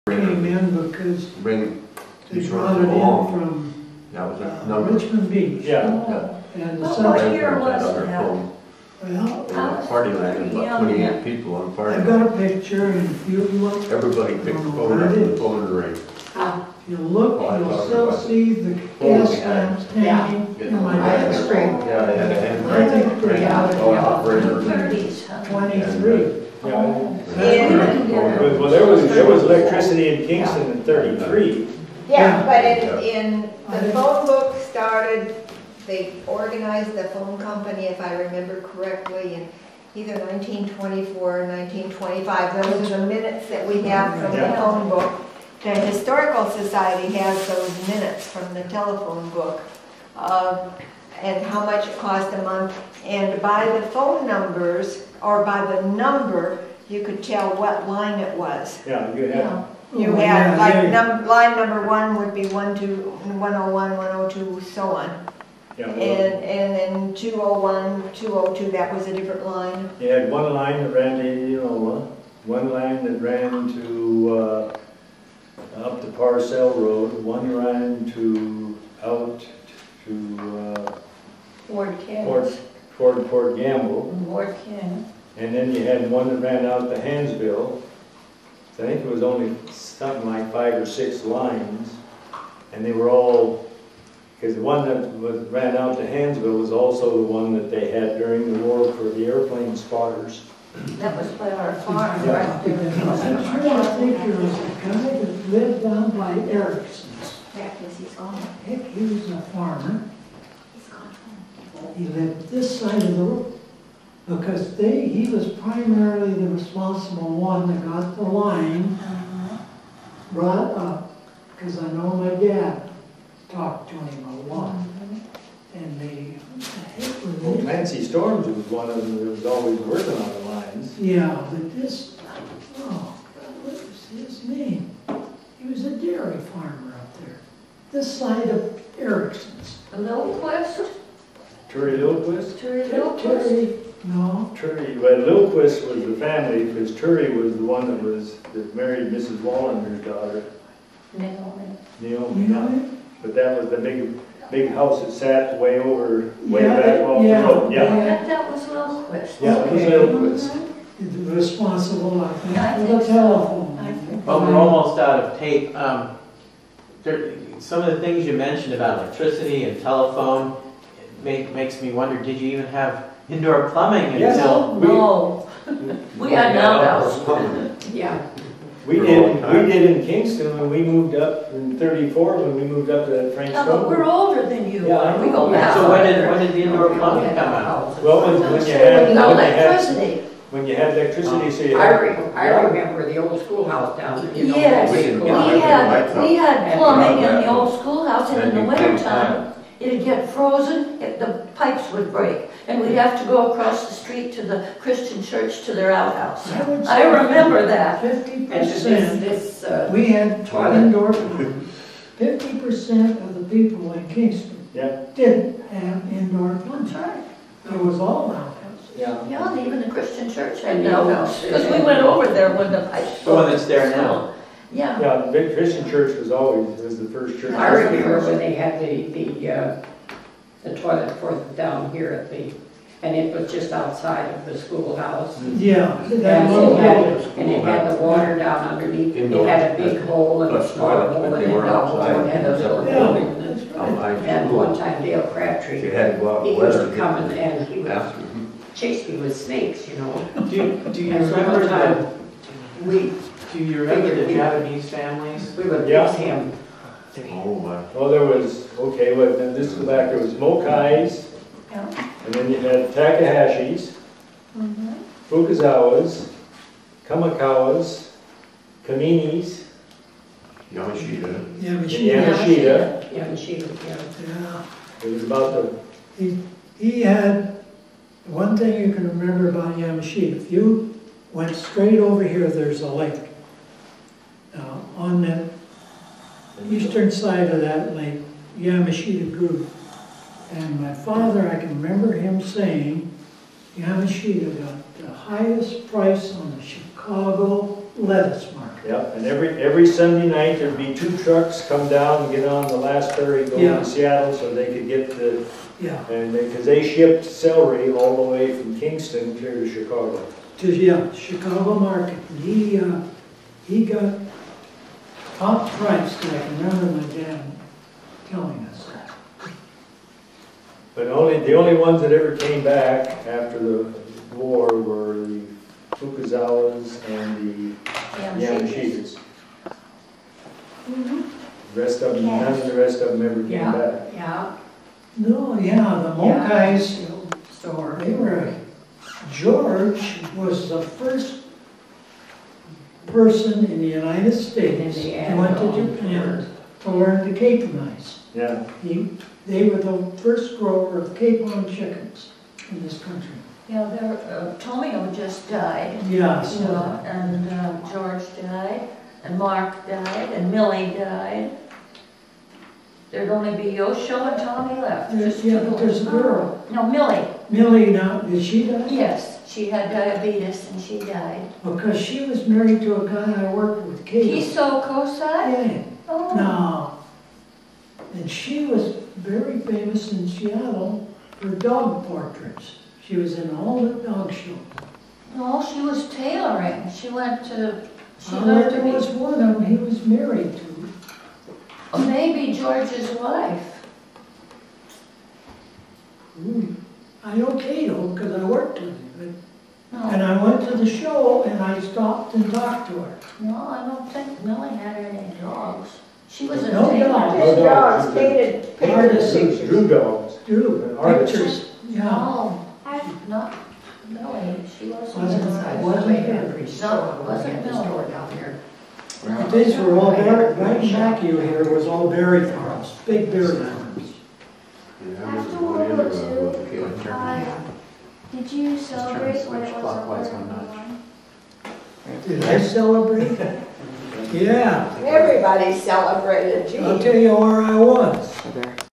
came in because Bring they two brought it in along. from That was a number. Richmond Beach. Yeah. And the Well, South, what year was Other that? home. well, In that party land, Yeah. about 28 people on party I've land. got a picture, and if you look, Everybody picked the phone up and the phone ring. if you look, Oh, I you'll thought still about it. see the Oh, gas we had- lamps hanging in my dad's room. Yeah, they had a hand I think crank, they're out of oh, operator. 30s, huh? 23. Yeah. Well, there was electricity in Kingston in 33. Yeah, but in the phone book started, they organized the phone company, if I remember correctly, in either 1924 or 1925. Those are the minutes that we have from the Yeah. phone book. The Historical Society has those minutes from the telephone book, and how much it cost a month. And by the phone numbers, or by the number, you could tell what line it was. Yeah, you had. You Oh, had, yeah, like, yeah. line number 1 would be 101, 102, so on. Yeah, well, And then 201, 202, that was a different line. you had one line that ran to Indianola, one line that ran to up the Parcel Road, one ran to out to Ward Kent. Port Gamble, Ward Kent. and then you had one that ran out to Hansville. So I think it was only something like 5 or 6 lines, and they were all, because the one that ran out to Hansville was also the one that they had during the war for the airplane spotters. That was by our farm, Yeah. right there. I'm trying to think, there was a guy that lived down by Erickson's. Yeah, because he's gone. Heck, he was a farmer. He's gone home. He lived this side of the road. Because he was primarily the responsible one that got the line brought up. Because I know my dad talked to him a lot. And Well, Clancy Storms was one of them that was always working on the lines. yeah, but this, oh, what was his name? He was a dairy farmer up there. This side of Erickson's. Lilquist? Turry Lilquist? Terry Lilquist? Terry, no. Turry, well, Lilquist was the family, because Turry was the one that married Mrs. Wallender's daughter, Naomi. Naomi. You know him? But that was the big house that sat way Yeah, back off the yeah. road. Yeah, That was Lilquist. yeah, it was Lilquist. Responsible, I think, I for think the so. telephone. I think Well, we're almost out of tape. Some of the things you mentioned about electricity and telephone makes me wonder, did you even have indoor plumbing Yes. until... No. We had an outhouse. Yeah. We did in Kingston when we moved up in 34, when we moved up to Frank Yeah, but we're Stone. older than you Yeah, I are. We know. go back. So when did the indoor plumbing come out? Well, No electricity. when you had electricity, so you I had. remember the old schoolhouse down there. You know, Yes, We didn't we get had, we had plumbing in the old schoolhouse, and in the wintertime, it'd get frozen, the pipes would break, and we'd have to go across the street to the Christian church to their outhouse. would I say remember that. 50%, this we had toilet. indoor plumbing. 50% of the people in Kingston Yeah, didn't have indoor plumbing. That's right. It was all outhouses. yeah. Yeah, and even the Christian church had And an the outhouse, because we went over there when the pipes broke. The one that's there now. Yeah. Yeah, the big Christian church was the first church. I remember when they had the toilet for down here at and it was just outside of the schoolhouse. Yeah. And that little it had the water down underneath. It Indoor. had a big hole and a Plus small toilets, hole but and they a were double hole outside. and a little Yeah. hole. I And one time Dale If Crabtree, you had to go out he in used weather, to come and he would bathroom. chase me with snakes, you know. Do you And so remember one time, do you remember the Japanese families? we would Yeah. fix him. Oh, my. Well, there was, okay, well, then this is back, there was Mokais, Yeah. and then you had Takahashis, Mhm. Fukuzawas, Kamikawas, Kaminis, Yamashita. Yeah, and but she, Yamashita. Yeah, and she would, yeah. It was about the, He had, one thing you can remember about Yamashita, if you went straight over here, there's a lake. Now, on the eastern side of that lake, Yamashita grew. And my father, I can remember him saying, Yamashita got the highest price on the Chicago lettuce market. Yeah, and every Sunday night, there'd be 2 trucks come down and get on the last ferry going Yeah. to Seattle so they could get the, Yeah, because they shipped celery all the way from Kingston clear to Chicago. yeah, Chicago market. And he got top price, and I can remember my dad telling us that. But the only ones that ever came back after the war were the Fukuzawas and the Yamashitas. The rest of them, none of the rest of them ever came Yeah. back. Yeah. No, yeah, the Mokais, Store. they were, George was the first person in the United States who went to Japan to learn to caponize. Yeah, They were the first grower of capon chickens in this country. Yeah, Tomio just died. Yeah, You so know, and George died, and Mark died, and Millie died. There'd only be Yosho and Tommy left. Just yeah, two. but there's a girl. No, Millie. Millie now, did she die? Yes, she had diabetes and she died. Because she was married to a guy I worked with, Kate. Kiso Kosai? Yeah, Oh. no. And she was very famous in Seattle for dog portraits. She was in all the dog shows. No, she was tailoring. She went to, she learned to There was be, one of them he was married to. maybe George's wife. I know Cato because I worked with him. And No, I went to the show and I stopped and talked to her. no, I don't think Millie had any dogs. She was a No tailor. dogs. His no, dogs no. painted Artists. pictures. Drew dogs. Drew, Artists. pictures, yeah. No, not Millie. She wasn't. Wasn't her. No, wasn't The Millie. store down here. These were all berry, right in back of you here was all berry farms, big berry farms. Yeah, I was going into a kid. Did you celebrate switch when it was clockwise over? one notch. Did I celebrate? Yeah, Everybody celebrated, gee. I'll tell you where I was. There.